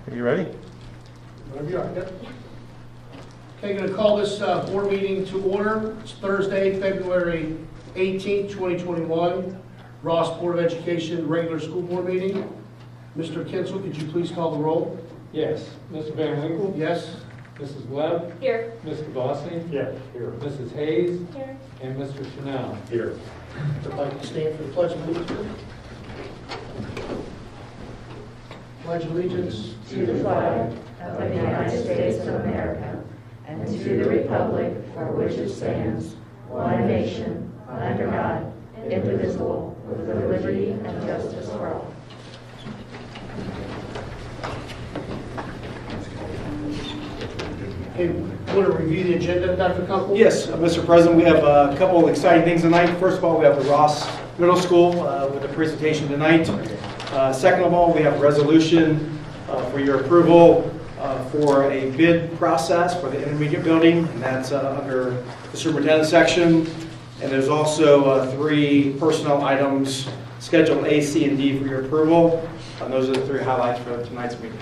Are you ready? Whenever you are. Yep. Okay, going to call this board meeting to order. It's Thursday, February 18th, 2021. Ross Board of Education regular school board meeting. Mr. Kinsel, could you please call the roll? Yes. Mr. Van Winkle? Yes. Mrs. Webb? Here. Mr. Bossy? Yeah, here. Mrs. Hayes? Here. And Mr. Chanel? Here. I'd like to stand for the Pledge of Allegiance. Pledge allegiance To the flag of the United States of America and to the republic for which it stands, one nation, under God, indivisible, with liberty and justice for all. Okay, want to review the agenda, Dr. Kunkel? Yes, Mr. President, we have a couple of exciting things tonight. First of all, we have the Ross Middle School with a presentation tonight. Second of all, we have a resolution for your approval for a bid process for the intermediate building, and that's under the superintendent section. And there's also 3 personnel items, Schedule A, C, and D for your approval. And those are the 3 highlights for tonight's meeting.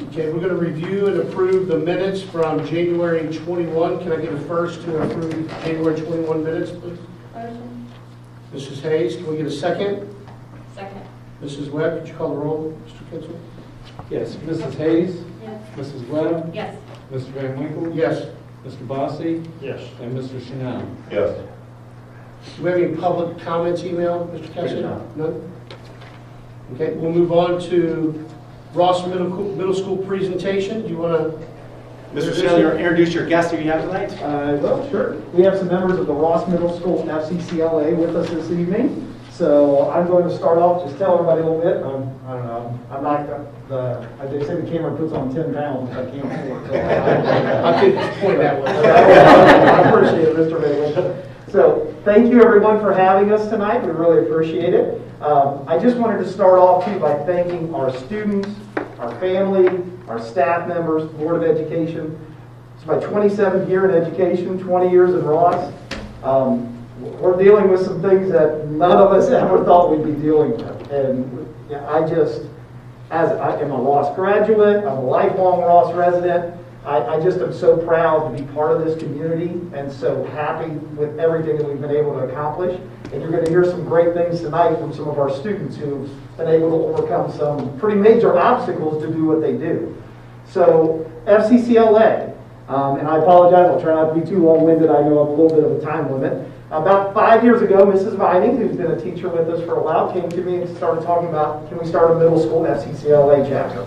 Okay, we're going to review and approve the minutes from January 21. Can I get a first to approve January 21 minutes, please? Motion. Mrs. Hayes, can we get a second? Second. Mrs. Webb, could you call the roll, Mr. Kinsel? Yes. Mrs. Hayes? Yes. Mrs. Webb? Yes. Mr. Van Winkle? Yes. Mr. Bossy? Yes. And Mr. Chanel? Yes. Do we have any public comments email, Mr. Cassidy? None? Okay, we'll move on to Ross Middle School presentation. Do you want to? Mr. Snell, you introduce your guest who you have tonight. Well, sure. We have some members of the Ross Middle School FCCLA with us this evening. So I'm going to start off, just tell everybody a little bit. I don't know. I'm not as they say, the camera puts on 10 pounds. I can't see it. So I could point that one. I appreciate it, Mr. Bailey. So thank you everyone for having us tonight. We really appreciate it. I just wanted to start off too by thanking our students, our family, our staff members, Board of Education. It's my 27th year in education, 20 years in Ross. We're dealing with some things that none of us ever thought we'd be dealing with. And as I am a Ross graduate, I'm a lifelong Ross resident, I just am so proud to be part of this community and so happy with everything that we've been able to accomplish. And you're going to hear some great things tonight from some of our students who've been able to overcome some pretty major obstacles to do what they do. So FCCLA, and I apologize, I'll try not to be too long-winded, I know I'm a little bit of a time limit. About 5 years ago, Mrs. Vining, who's been a teacher with us for a while, came to me and started talking about, can we start a middle school FCCLA chapter?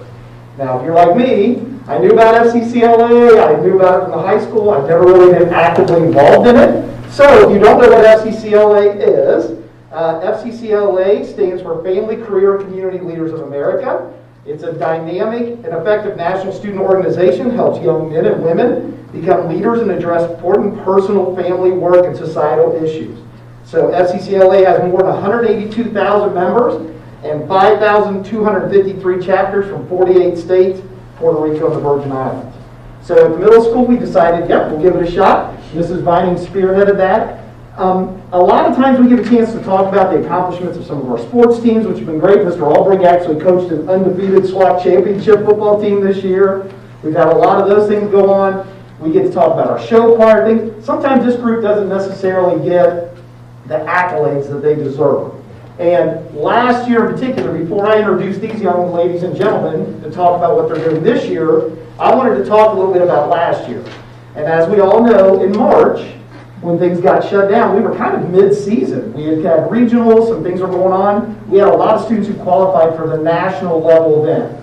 Now, if you're like me, I knew about FCCLA, I knew about it from the high school, I've never really been actively involved in it. So, if you don't know what FCCLA is, FCCLA stands for Family, Career, and Community Leaders of America. It's a dynamic and effective national student organization, helps young men and women become leaders and address important personal, family, work, and societal issues. So FCCLA has more than 182,000 members and 5,253 chapters from 48 states, Puerto Rico, and the Virgin Islands. So at the middle school, we decided, yep, we'll give it a shot. Mrs. Vining spearheaded that. A lot of times we get a chance to talk about the accomplishments of some of our sports teams, which have been great. Mr. Albrecht actually coached an undefeated SWAC championship football team this year. We've had a lot of those things go on. We get to talk about our show choir things. Sometimes this group doesn't necessarily get the accolades that they deserve. And last year in particular, before I introduce these young ladies and gentlemen to talk about what they're doing this year, I wanted to talk a little bit about last year. And as we all know, in March, when things got shut down, we were kind of mid-season. We had regionals, some things were going on. We had a lot of students who qualified for the national level event.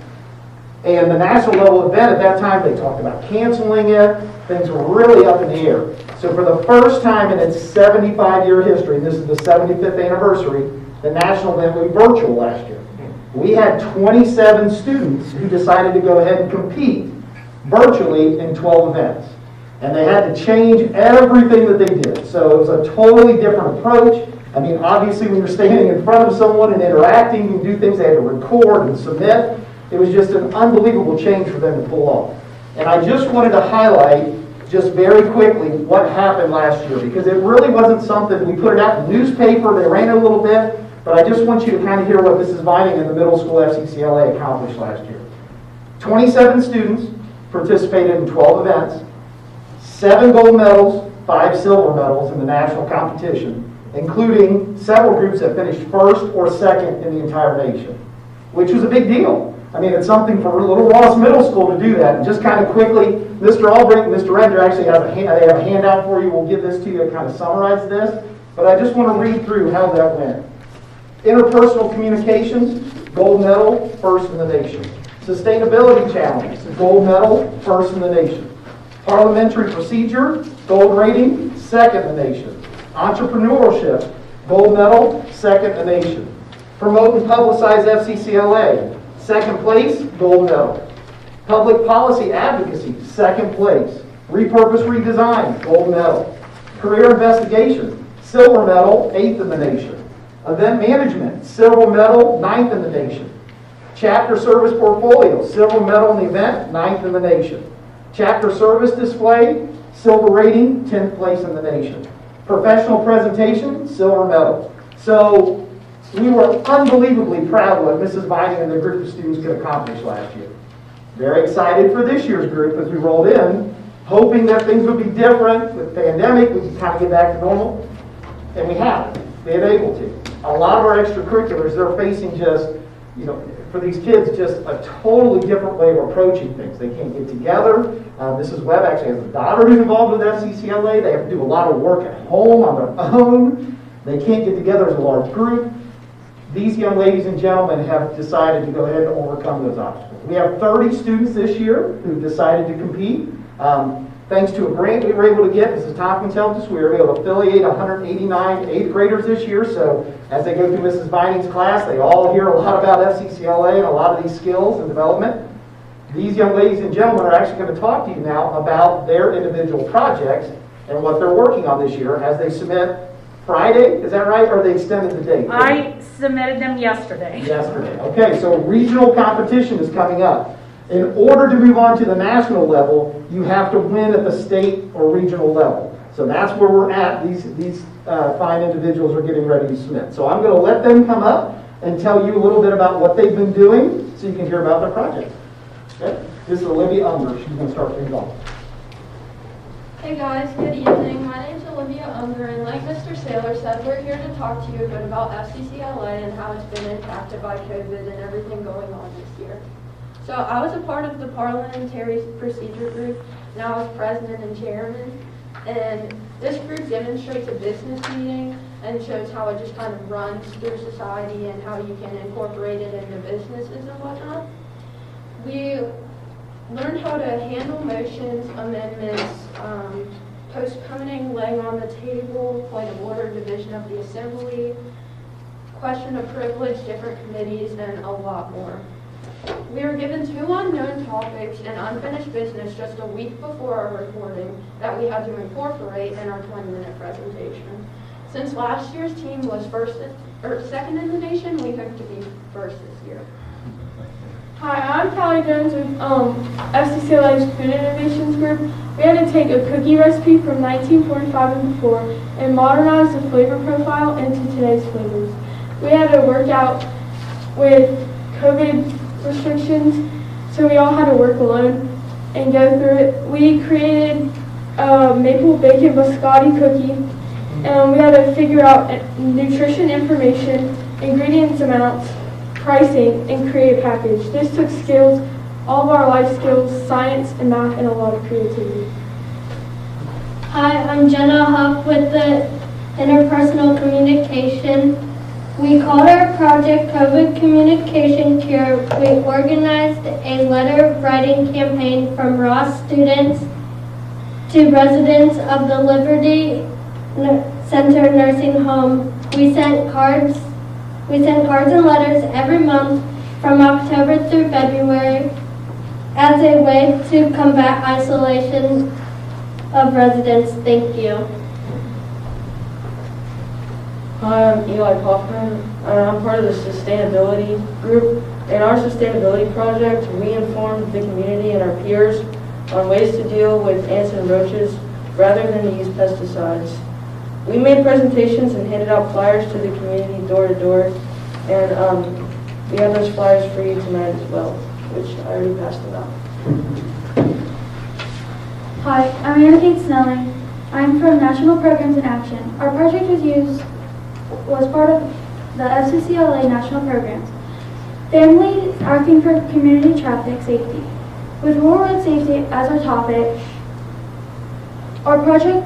And the national level event at that time, they talked about canceling it. Things were really up in the air. So for the first time in its 75-year history, and this is the 75th anniversary, the national event was virtual last year. We had 27 students who decided to go ahead and compete virtually in 12 events. And they had to change everything that they did. So it was a totally different approach. I mean, obviously when you're standing in front of someone and interacting and do things, they had to record and submit. It was just an unbelievable change for them to pull off. And I just wanted to highlight just very quickly what happened last year, because it really wasn't something, we put it out in the newspaper, they ran it a little bit, but I just want you to kind of hear what Mrs. Vining and the middle school FCCLA accomplished last year. 27 students participated in 12 events, 7 gold medals, 5 silver medals in the national competition, including several groups that finished first or second in the entire nation, which was a big deal. I mean, it's something for Little Ross Middle School to do that. And just kind of quickly, Mr. Albrecht and Mr. Render actually have they have a handout for you. We'll give this to you to kind of summarize this. But I just want to read through how that went. Interpersonal communications, gold medal, first in the nation. Sustainability challenge, gold medal, first in the nation. Parliamentary procedure, gold rating, second in the nation. Entrepreneurship, gold medal, second in the nation. Promote and publicize FCCLA, second place, gold medal. Public policy advocacy, second place. Repurpose redesign, gold medal. Career investigation, silver medal, 8th in the nation. Event management, silver medal, 9th in the nation. Chapter service portfolio, silver medal in the event, 9th in the nation. Chapter service display, silver rating, 10th place in the nation. Professional presentation, silver medal. So we were unbelievably proud of what Mrs. Vining and the group of students could accomplish last year. Very excited for this year's group as we rolled in, hoping that things would be different with the pandemic, we could kind of get back to normal. And we have been able to. A lot of our extracurriculars, they're facing just, for these kids, just a totally different way of approaching things. They can't get together. Mrs. Webb actually has a daughter who's involved with FCCLA. They have to do a lot of work at home on their own. They can't get together as a large group. These young ladies and gentlemen have decided to go ahead and overcome those obstacles. We have 30 students this year who decided to compete. Thanks to a grant we were able to get, Mrs. Tompkins helped us, we were able to affiliate 189 8th graders this year. So as they go through Mrs. Vining's class, they all hear a lot about FCCLA and a lot of these skills and development. These young ladies and gentlemen are actually going to talk to you now about their individual projects and what they're working on this year as they submit Friday, is that right? Or they extended the date? I submitted them yesterday. Yesterday. Okay, so regional competition is coming up. In order to move on to the national level, you have to win at the state or regional level. So that's where we're at. These fine individuals are getting ready to submit. So I'm going to let them come up and tell you a little bit about what they've been doing so you can hear about their project. Okay? This is Olivia Unger. She's going to start things off. Hey guys, good evening. My name is Olivia Unger, and like Mr. Saylor said, we're here to talk to you a bit about FCCLA and how it's been impacted by COVID and everything going on this year. So I was a part of the parliamentary procedure group, and I was president and chairman. And this group demonstrates a business meeting and shows how it just kind of runs through society and how you can incorporate it into businesses and whatnot. We learned how to handle motions, amendments, postponing, laying on the table, point of order, division of the assembly, question of privilege, different committees, and a lot more. We were given 2 unknown topics and unfinished business just a week before our recording that we had to incorporate in our 20-minute presentation. Since last year's team was second in the nation, we hope to be first this year. Hi, I'm Callie Jones with FCCLA's Food Innovations Group. We had to take a cookie recipe from 1945 and before and modernize the flavor profile into today's flavors. We had to work out with COVID restrictions, so we all had to work alone and go through it. We created a maple bacon biscotti cookie, and we had to figure out nutrition information, ingredients amounts, pricing, and create a package. This took skills, all of our life skills, science and math, and a lot of creativity. Hi, I'm Jenna Huff with the Interpersonal Communication. We called our project COVID Communication Cure. We organized a letter writing campaign from Ross students to residents of the Liberty Center Nursing Home. We sent cards and letters every month from October through February as a way to combat isolation of residents. Thank you. Hi, I'm Eli Kaufman, and I'm part of the sustainability group. In our sustainability project, we informed the community and our peers on ways to deal with ants and roaches rather than to use pesticides. We made presentations and handed out flyers to the community door to door, and we have those flyers for you tonight as well, which I already passed them out. Hi, I'm Anna Kate Snelling. I'm from National Programs in Action. Our project was part of the FCCLA National Programs. Families acting for community traffic safety. With rural road safety as our topic, our project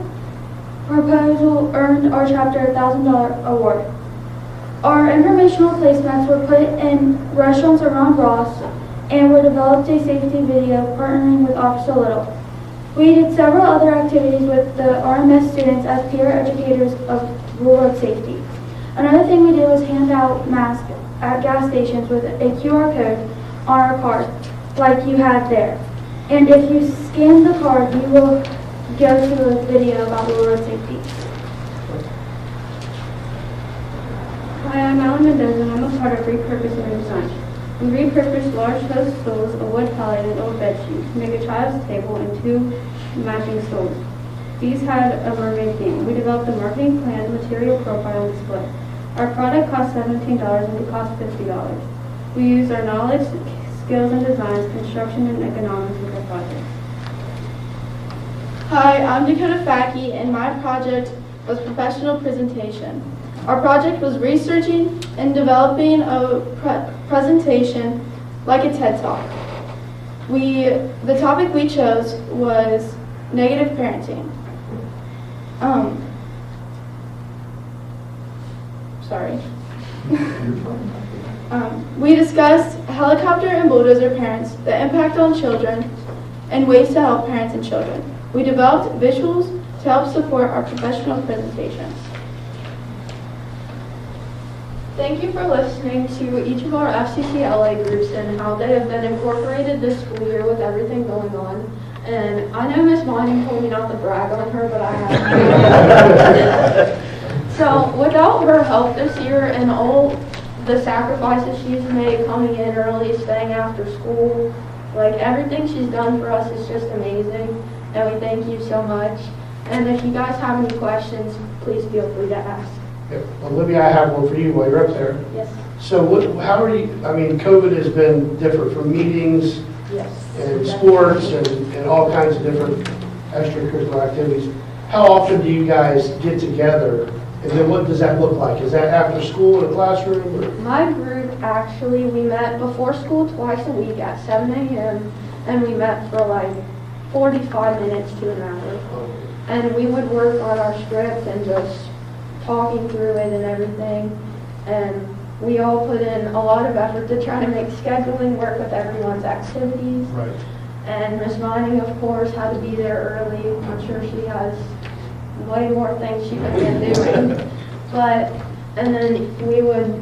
proposal earned our chapter a $1,000 award. Our informational placements were put in restaurants around Ross and we developed a safety video partnering with Officer Little. We did several other activities with the RMS students as peer educators of rural road safety. Another thing we did was hand out masks at gas stations with a QR code on our card, like you had there. And if you scan the card, you will go to a video about rural road safety. Hi, I'm Alan Mendoza and I'm a part of Repurpose and Redesign. We repurposed large host stools, a wood pallet, and old bed sheets to make a child's table and 2 matching stools. These had a mermaid theme. We developed a marketing plan, material profile, and display. Our product cost $17 and it cost $50. We used our knowledge, skills, and designs, construction, and economics with our project. Hi, I'm Dakota Facky, and my project was professional presentation. Our project was researching and developing a presentation like a TED Talk. The topic we chose was negative parenting. We discussed helicopter and bulldozer parents, the impact on children, and ways to help parents and children. We developed visuals to help support our professional presentations. Thank you for listening to each of our FCCLA groups and how they have been incorporated this school year with everything going on. And I know Miss Mining told me not to brag on her, but I have. So without her help this year and all the sacrifices she's made, coming in early, staying after school, like everything she's done for us is just amazing. And we thank you so much. And if you guys have any questions, please feel free to ask. Olivia, I have one for you while you're up there. Yes. So how are you, I mean, COVID has been different from meetings Yes. and sports and all kinds of different extracurricular activities. How often do you guys get together? And then what does that look like? Is that after school in a classroom? Or? My group, actually, we met before school twice a week at 7 a.m. and we met for like 45 minutes to an hour. And we would work on our script and just talking through it and everything. And we all put in a lot of effort to try to make scheduling work with everyone's activities. Right. And Miss Mining, of course, had to be there early. I'm sure she has way more things she could have been doing. And then we would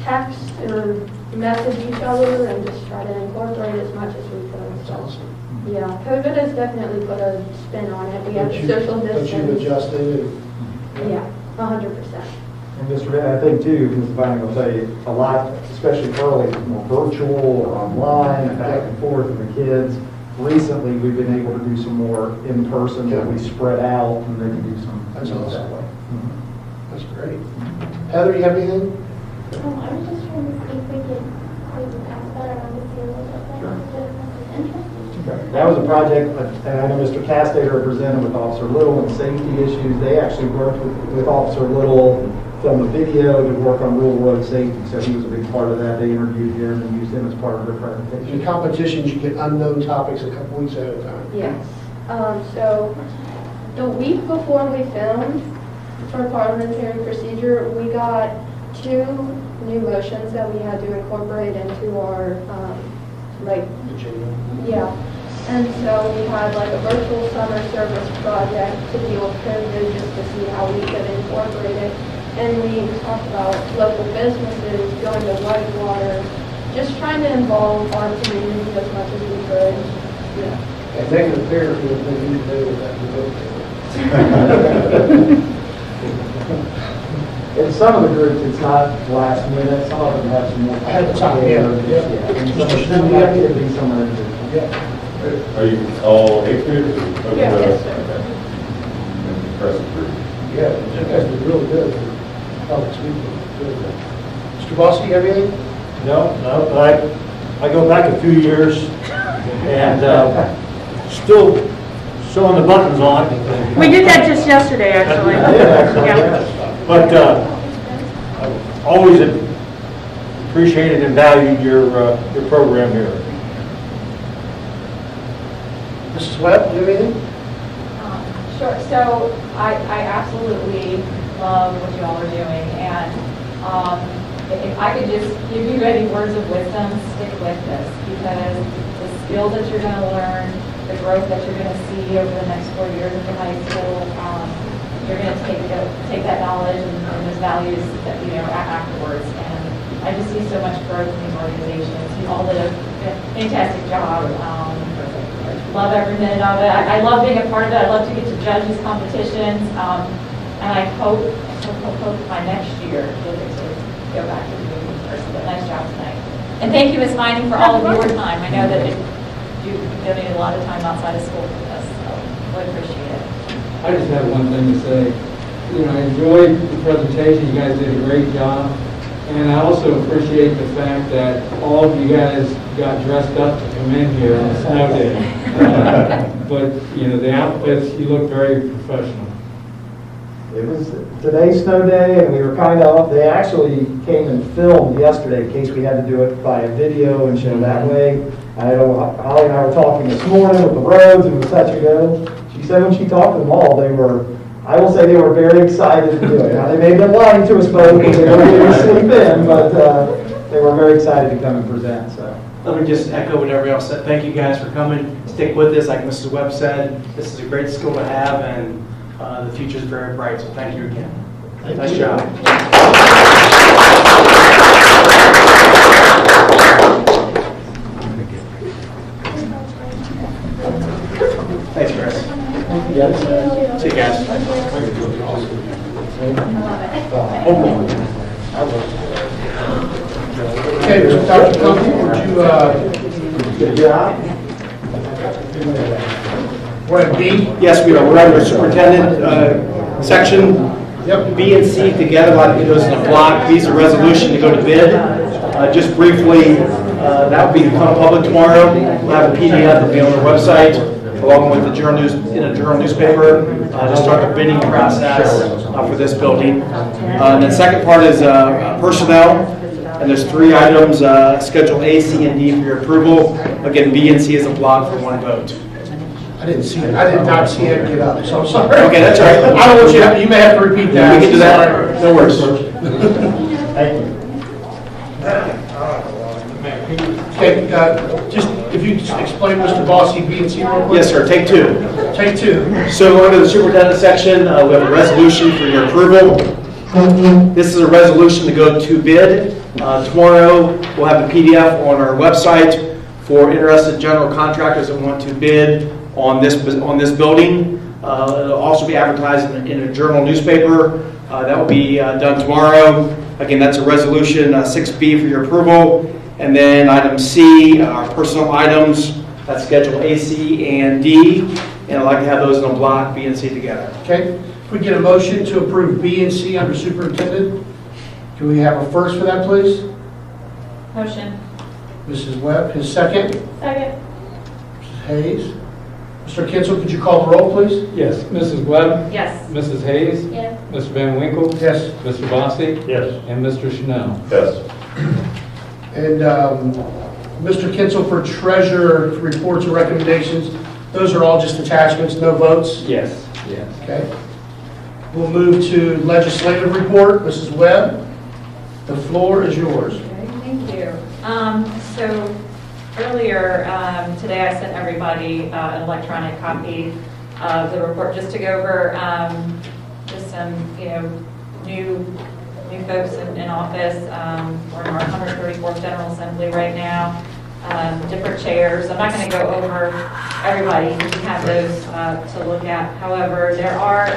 text or message each other and just try to incorporate as much as we could. That's awesome. Yeah, COVID has definitely put a spin on it. We have social distance. But you've adjusted Yeah, 100%. And Mr. Van, I think too, Ms. Vining will tell you, a lot, especially early, more virtual or online and back and forth with the kids. Recently, we've been able to do some more in person where we spread out and they can do some That's things awesome. that way. That's great. Heather, you have anything? I was just trying to see if we could pass that around to see a little bit better. Interesting. That was a project, and I know Mr. Castater represented with Officer Little and safety issues. They actually worked with Officer Little, filmed a video to work on rural road safety, so he was a big part of that. They interviewed him and used him as part of their presentation. In competitions, you get unknown topics a couple weeks ahead of time. Yes. So the week before we filmed for parliamentary procedure, we got 2 new motions that we had to incorporate into our, And so we had like a virtual summer service project to deal with COVID just to see how we could incorporate it. And we talked about local businesses, going to Whitewater, just trying to involve our community as much as we could. Yeah. And negative therapy is what you do with that. In some of the groups, it's not last minute. Some of them have some more. Ahead of time, yeah. And some activities, some are individual. Yeah. Are you all age groups? Yeah, yes, sir. Press through. Yeah, you guys did really good for public speaking. Really good. Mr. Bossy, you have anything? No, I go back a few years and still sewing the buttons on. We did that just yesterday, actually. Yeah. But always appreciated and valued your program here. Mrs. Webb, you have anything? Sure. So I absolutely love what you all are doing, and if I could just give you any words of wisdom, stick with this, because the skills that you're going to learn, the growth that you're going to see over the next 4 years of the high school, you're going to take that knowledge and those values that afterwards. And I just see so much growth in these organizations. You all did a fantastic job. Love every minute of it. I love being a part of it. I love to get to judge these competitions. And I hope by next year you'll get to go back to doing it in person. But nice job tonight. And thank you, Ms. Mining, for all of your time. I know that you donated a lot of time outside of school for this, so really appreciate it. I just have one thing to say. I enjoyed the presentation. You guys did a great job. And I also appreciate the fact that all of you guys got dressed up to come in here on a snow day. But, the outfits, you look very professional. It was today's snow day, and we were they actually came and filmed yesterday in case we had to do it by a video and show that way. I know Holly and I were talking this morning with the roads and with such a go. She said when she talked to them all, I will say they were very excited to do it. Now, they may have been lying to us both because they weren't able to sleep in, but they were very excited to come and present. So Let me just echo what everybody else said. Thank you guys for coming. Stick with this. Like Mrs. Webb said, this is a great skill to have, and the future is very bright. So thank you again. Nice job. Thanks, Chris. See you guys. Okay, Mr. Dr. Company, would you, good job. we're at B? Yes, we are. We're under superintendent section. Yep. B and C together, like it goes in a block. B is a resolution to go to bid. Just briefly, that will become public tomorrow. We'll have a PDF that'll be on our website, along with the journal newspaper, to start the bidding process for this building. And the second part is personnel, and there's 3 items, Schedule A, C, and D for your approval. Again, B and C is a block for 1 vote. I didn't see it. I did not see it get up, so I'm sorry. Okay, that's all right. I don't want you may have to repeat that. We can do that. No worries. Thank you. Okay, just, if you just explain, Mr. Bossy, B and C real quick. Yes, sir. Take 2. Take 2. So under the superintendent section, we have a resolution for your approval. This is a resolution to go to bid. Tomorrow, we'll have a PDF on our website for interested general contractors that want to bid on this building. It'll also be advertised in a journal newspaper. That will be done tomorrow. Again, that's a resolution 6B for your approval. And then item C are personal items. That's Schedule A, C, and D. And I'd like to have those in a block, B and C together. Okay, if we get a motion to approve B and C under superintendent, can we have a first for that, please? Motion. Mrs. Webb, his second. Second. Mrs. Hayes. Mr. Kinsel, could you call the roll, please? Yes, Mrs. Webb? Yes. Mrs. Hayes? Yes. Mr. Van Winkle? Yes. Mr. Bossy? Yes. And Mr. Chanel? Yes. And Mr. Kinsel, for treasurer reports and recommendations, those are all just attachments, no votes? Yes. Yes. Okay. We'll move to legislative report. Mrs. Webb, the floor is yours. Okay, thank you. So earlier today I sent everybody an electronic copy of the report just to go over just some, new folks in office. We're in our 134th General Assembly right now. Different chairs. I'm not going to go over everybody. You have those to look at. However, there are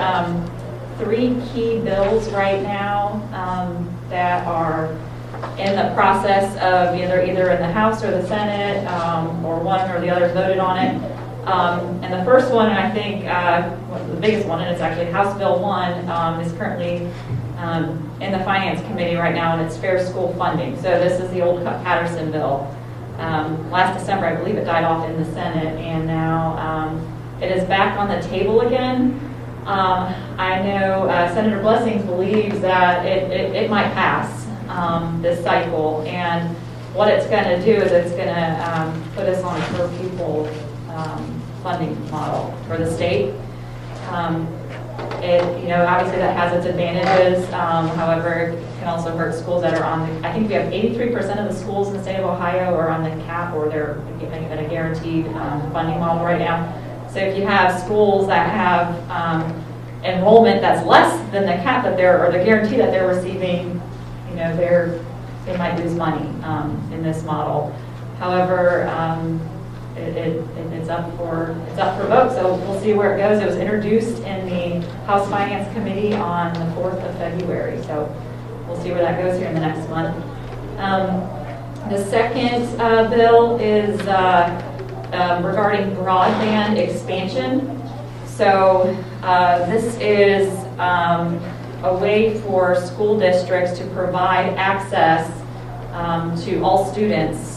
3 key bills right now that are in the process of either in the House or the Senate, or one or the other voted on it. And the first one, and I think the biggest one, and it's actually House Bill 1, is currently in the Finance Committee right now, and it's fair school funding. So this is the old Patterson bill. Last December, I believe it died off in the Senate, and now it is back on the table again. I know Senator Blessings believes that it might pass this cycle, and what it's going to do is it's going to put us on a per pupil funding model for the state. Obviously that has its advantages. However, it can also hurt schools that are on the, I think we have 83% of the schools in the state of Ohio are on the cap, or they're in a guaranteed funding model right now. So if you have schools that have enrollment that's less than the cap that or the guarantee that they're receiving, they might lose money in this model. However, it's up for vote, so we'll see where it goes. It was introduced in the House Finance Committee on the 4th of February, so we'll see where that goes here in the next month. The second bill is regarding broadband expansion. So this is a way for school districts to provide access to all students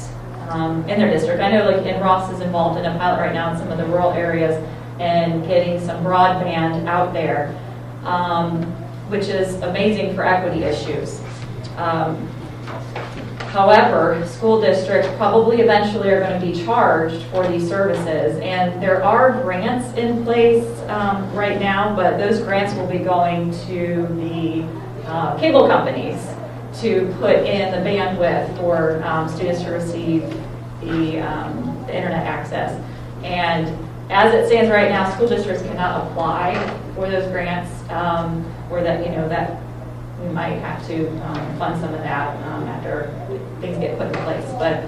in their district. I know like Ross is involved in a pilot right now in some of the rural areas and getting some broadband out there, which is amazing for equity issues. However, school districts probably eventually are going to be charged for these services, and there are grants in place right now, but those grants will be going to the cable companies to put in the bandwidth for students to receive the internet access. And as it stands right now, school districts cannot apply for those grants, or that that we might have to fund some of that after things get put in place. But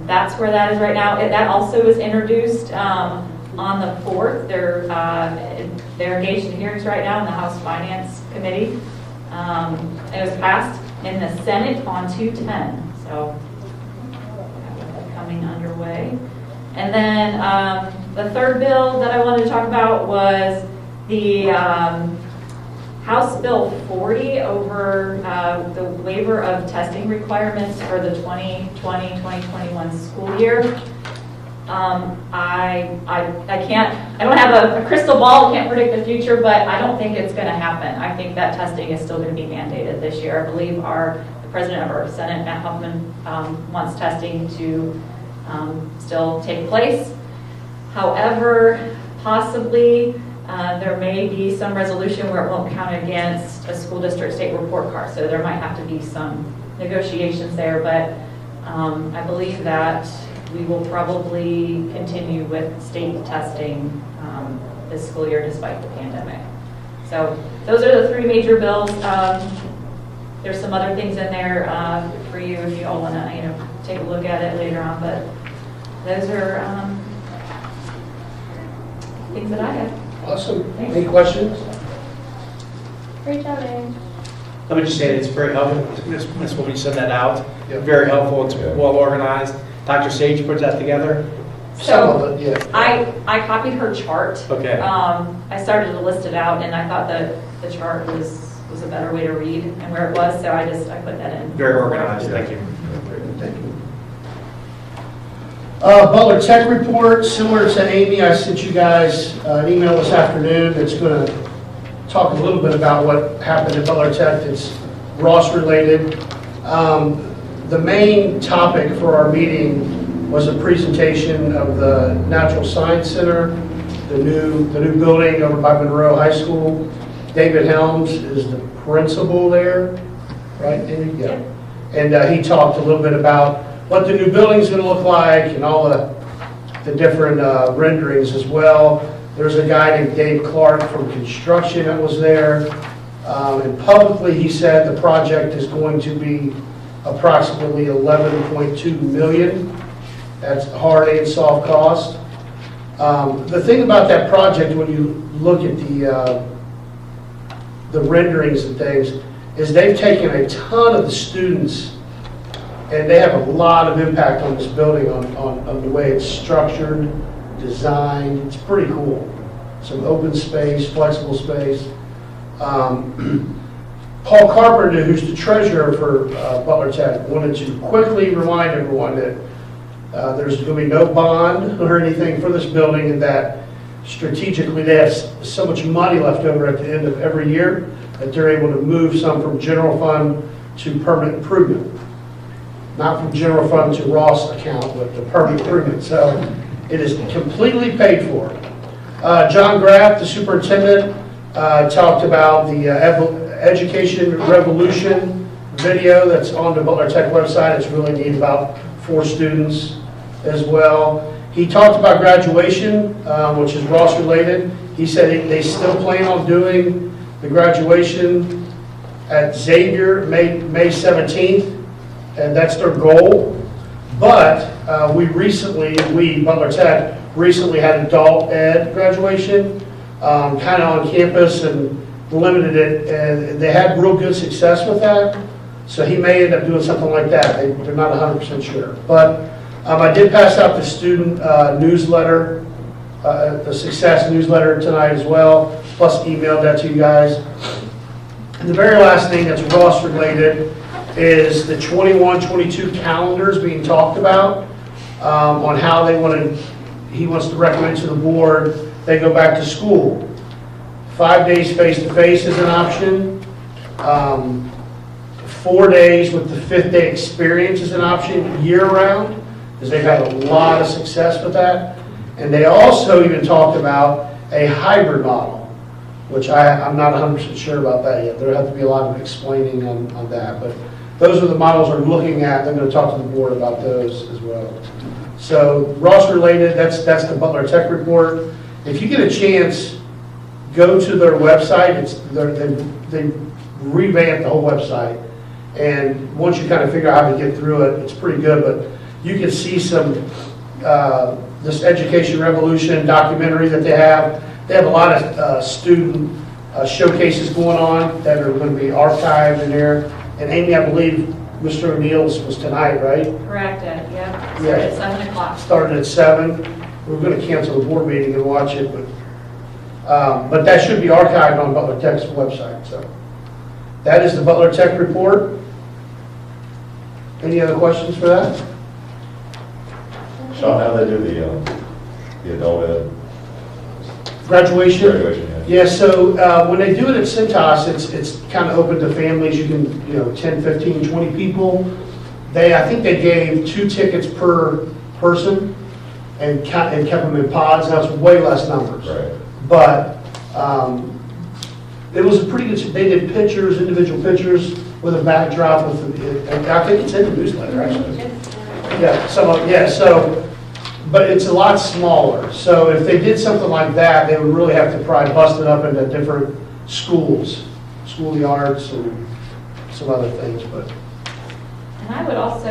that's where that is right now. That also was introduced on the 4th. They're engaged in hearings right now in the House Finance Committee. It was passed in the Senate on 210, so coming underway. And then the third bill that I wanted to talk about was the House Bill 40 over the waiver of testing requirements for the 2020-2021 school year. I don't have a crystal ball, can't predict the future, but I don't think it's going to happen. I think that testing is still going to be mandated this year. I believe the president of our Senate, Matt Huffman, wants testing to still take place. However, possibly there may be some resolution where it won't count against a school district state report card. So there might have to be some negotiations there, but I believe that we will probably continue with state testing this school year despite the pandemic. So those are the three major bills. There's some other things in there for you if you all want to take a look at it later on, but those are things that I have. Awesome. Any questions? Great job, Aaron. Let me just say that it's very helpful. That's when we send that out. Yep. Very helpful. It's well organized. Dr. Sage puts that together. Some of it, yeah. I copied her chart. Okay. I started to list it out, and I thought that the chart was a better way to read and where it was, so I put that in. Very organized. Thank you. Thank you. Butler Tech Report, similar to Amy, I sent you guys an email this afternoon that's going to talk a little bit about what happened at Butler Tech that's Ross related. The main topic for our meeting was a presentation of the Natural Science Center, the new building over by Monroe High School. David Helms is the principal there, right, Amy? Yeah. And he talked a little bit about what the new building is going to look like and all the different renderings as well. There's a guy named Dave Clark from construction that was there. And publicly he said the project is going to be approximately $11.2 million. That's hard and soft cost. The thing about that project, when you look at the renderings and things, is they've taken a ton of the students and they have a lot of impact on this building, on the way it's structured. designed. It's pretty cool. Some open space, flexible space. Paul Carpenter, who's the treasurer for Butler Tech, wanted to quickly remind everyone that there's going to be no bond or anything for this building, and that strategically they have so much money left over at the end of every year that they're able to move some from general fund to permanent improvement. Not from general fund to Ross account, but to permanent improvement. So it is completely paid for. John Graff, the superintendent, talked about the Education Revolution video that's on the Butler Tech website. It's really neat, about 4 students as well. He talked about graduation, which is Ross related. He said they still plan on doing the graduation at Xavier May 17th, and that's their goal. But Butler Tech, recently had adult ed graduation, kind of on campus, and limited it, and they had real good success with that. So he may end up doing something like that. They're not 100% sure. But I did pass out the student newsletter, the success newsletter tonight as well, plus emailed that to you guys. And the very last thing that's Ross related is the 21-22 calendars being talked about, on how he wants to recommend to the board they go back to school. 5 days face-to-face is an option. 4 days with the 5th day experience is an option year-round, because they've had a lot of success with that. And they also even talked about a hybrid model, which I'm not 100% sure about that yet. There'll have to be a lot of explaining on that. But those are the models we're looking at. They're going to talk to the board about those as well. So Ross related, that's the Butler Tech report. If you get a chance, go to their website. They revamped the whole website. And once you kind of figure out how to get through it, it's pretty good. But you can see some, this Education Revolution documentary that they have. They have a lot of student showcases going on that are going to be archived in there. And Amy, I believe Mr. O'Neill's was tonight, right? Correct, yeah. Started at 7 o'clock. Started at 7. We're going to cancel the board meeting and watch it, but that should be archived on Butler Tech's website. So that is the Butler Tech report. Any other questions for that? Sean, how they do the adult ed Graduation? graduation? Yeah, so when they do it at Cintas, it's kind of open to families. You can, 10, 15, 20 people. I think they gave 2 tickets per person and kept them in pods. Now it's way less numbers. Right. But it was a pretty good, they did pictures, individual pictures with a backdrop and I think it's in the newsletter actually. But it's a lot smaller. So if they did something like that, they would really have to probably bust it up into different schools, school yards and some other things. But And I would also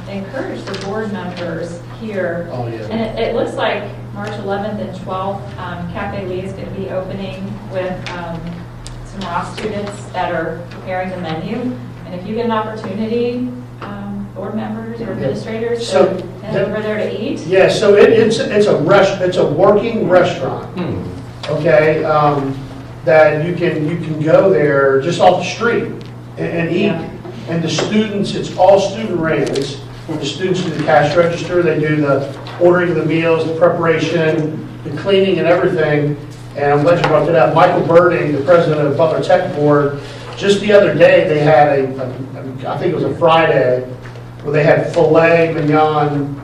encourage the board members here. Oh, yeah. And it looks like March 11th and 12th, Cafe Lee is going to be opening with some Ross students that are preparing the menu. And if you get an opportunity, board members or administrators, So head over there to eat. yeah, so it's a working restaurant. Okay, that you can go there just off the street and eat. Yeah. And the students, it's all student ran. The students do the cash register, they do the ordering of the meals, the preparation, the cleaning and everything. And I'm glad you brought that up. Michael Birding, the president of Butler Tech Board, just the other day they had I think it was a Friday, where they had filet mignon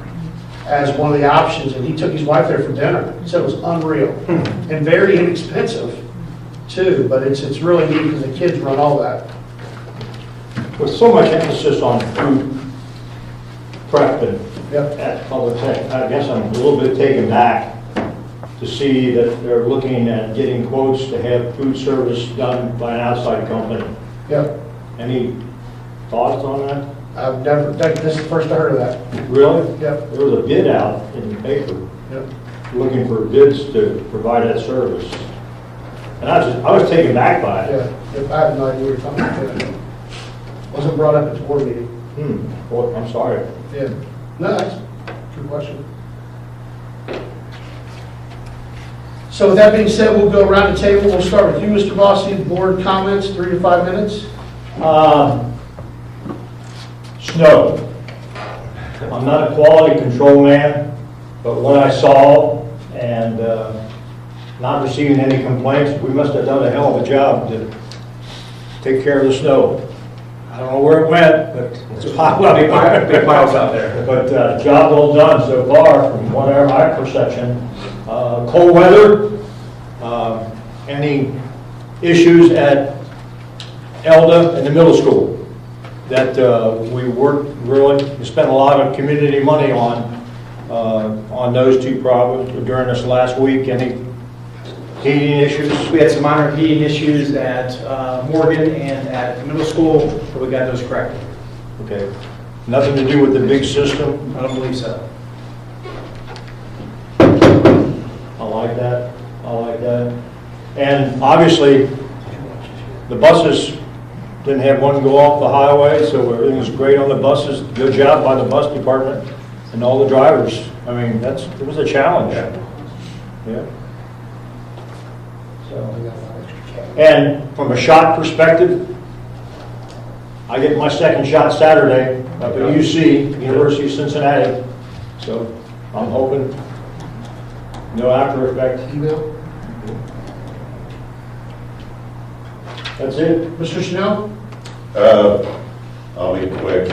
as one of the options, and he took his wife there for dinner. He said it was unreal and very inexpensive too, but it's really neat because the kids run all that. With so much emphasis on food prep Yep. at Public Tech, I guess I'm a little bit taken back to see that they're looking at getting quotes to have food service done by an outside company. Yep. Any thoughts on that? I've never, this is the first I heard of that. Really? Yep. There was a bid out in the paper Yep. looking for bids to provide that service. And I was taken back by it. Yeah. Yep. I have no idea what you're talking about. Wasn't brought up at the board meeting. Well, I'm sorry. Yeah. No, that's a good question. So with that being said, we'll go around the table. We'll start with you, Mr. Bossi. Board comments, 3 to 5 minutes. Snow. I'm not a quality control man, but what I saw and not receiving any complaints, we must have done a hell of a job to take care of the snow. I don't know where it went, but it's piled up. Big piles out there. But job well done so far from whatever my perception. Cold weather, any issues at Elda and the middle school that we worked really, we spent a lot of community money on those two problems during this last week. Any heating issues? We had some minor heating issues at Morgan and at the middle school, but we got those corrected. Okay. Nothing to do with the big system? I don't believe so. I like that. I like that. And obviously, the buses didn't have one go off the highway, so everything was great on the buses. Good job by the bus department and all the drivers. I mean, it was a challenge. Yeah. So, and from a shot perspective, I get my second shot Saturday up at UC, University of Cincinnati. So I'm hoping no after effect. Email. That's it. Mr. Chanel? I'll be quick.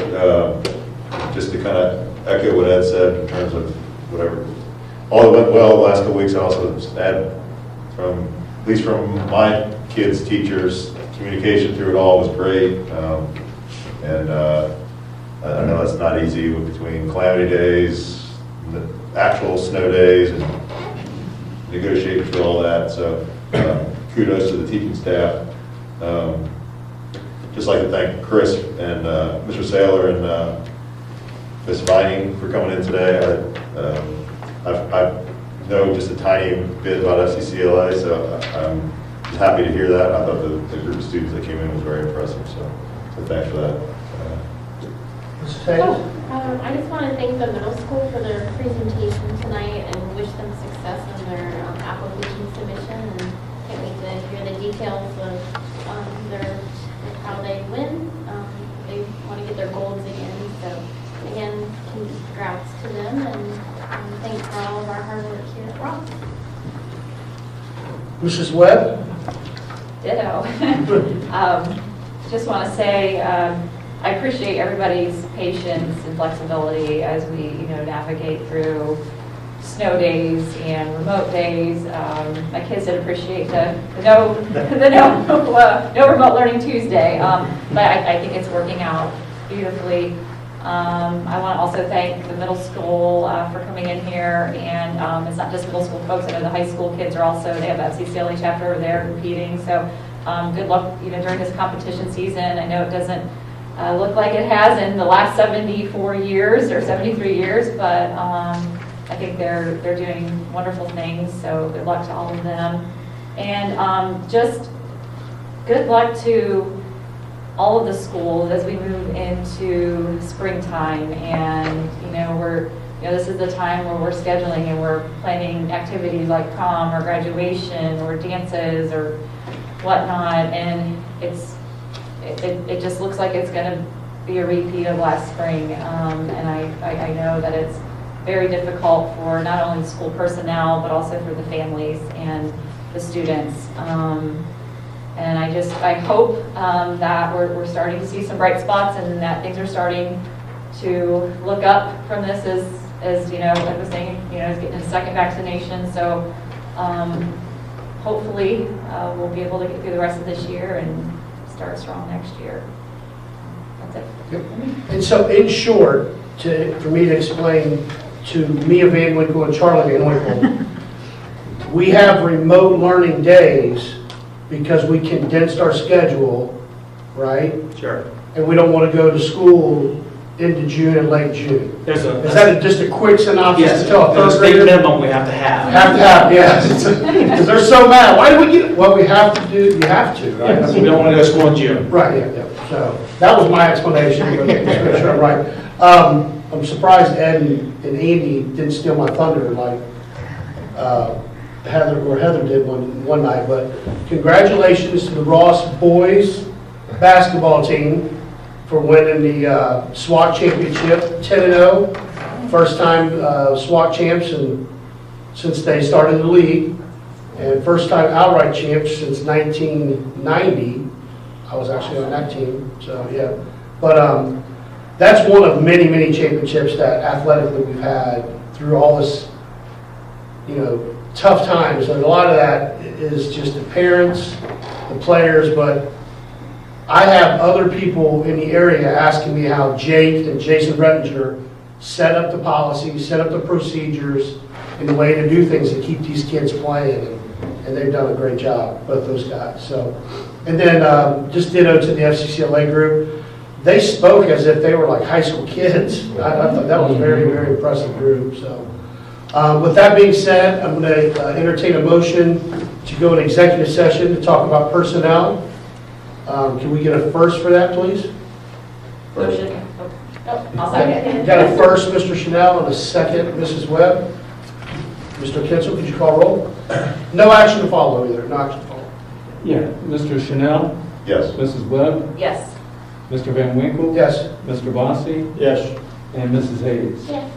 Just to kind of echo what Ed said in terms of whatever. All that went well the last couple weeks. I also just add at least from my kids' teachers, communication through it all was great. And I know that's not easy between calamity days, the actual snow days, and negotiating through all that. So kudos to the teaching staff. Just like to thank Chris and Mr. Saylor and Ms. Vining for coming in today. I know just a tiny bit about FCCLA, so I'm just happy to hear that. I thought the group of students that came in was very impressive, so thanks for that. Mrs. Taylor? I just want to thank the middle school for their presentation tonight and wish them success in their application submission, and can't wait to hear the details of how they win. They want to get their goals again, so again, congrats to them, and thanks for all of our hard work here at Ross. Mrs. Webb? Ditto. Just want to say I appreciate everybody's patience and flexibility as we, navigate through snow days and remote days. My kids did appreciate the no remote learning Tuesday, but I think it's working out beautifully. I want to also thank the middle school for coming in here, and it's not just middle school folks. I know the high school kids are also, they have FCCLA chapter over there competing, so good luck during this competition season. I know it doesn't look like it has in the last 74 years or 73 years, but I think they're doing wonderful things, so good luck to all of them. And just good luck to all of the schools as we move into springtime, and this is the time where we're scheduling and we're planning activities like prom or graduation or dances or whatnot, and it just looks like it's going to be a repeat of last spring, and I know that it's very difficult for not only the school personnel but also for the families and the students. And I hope that we're starting to see some bright spots and that things are starting to look up from this as like I was saying, is getting a second vaccination. So hopefully we'll be able to get through the rest of this year and start strong next year. That's it. Yep. And so in short, for me to explain to Mia Van Winkle and Charlie Van Winkle, we have remote learning days because we condensed our schedule, right? Sure. And we don't want to go to school into June and late June. Is that just a quick synopsis? Yes, to tell a there's a third state grader? minimum we have to have. Yes. Because they're so mad. Why do we get it? Well, we have to do, you have to, right? Yes, we don't want to go to school in June. Right, yeah. So that was my explanation. Just make sure I'm right. I'm surprised Ed and Andy didn't steal my thunder. Heather did one night, but congratulations to the Ross boys basketball team for winning the SWAT championship, 10-0. First time SWAT champs since they started the league, and first time outright champs since 1990. I was actually on that team, so yeah. But that's one of many, many championships that athletically we've had through all this, tough times. And a lot of that is just the parents, the players, but I have other people in the area asking me how Jake and Jason Rettinger set up the policies, set up the procedures, and the way to do things to keep these kids playing, and they've done a great job, both those guys. So, and then just ditto to the FCCLA group. They spoke as if they were like high school kids. I thought that was a very, very impressive group. So, with that being said, I'm going to entertain a motion to go in executive session to talk about personnel. Can we get a first for that, please? Motion. Oh, I'll second. Got a first, Mr. Chanel, and a second, Mrs. Webb. Mr. Kitzel, could you call roll? No action to follow either, no action to follow. Yeah, Mr. Chanel, Yes. Mrs. Webb, Yes. Mr. Van Winkle. Yes. Mr. Bossy, Yes. and Mrs. Hayes. Yes.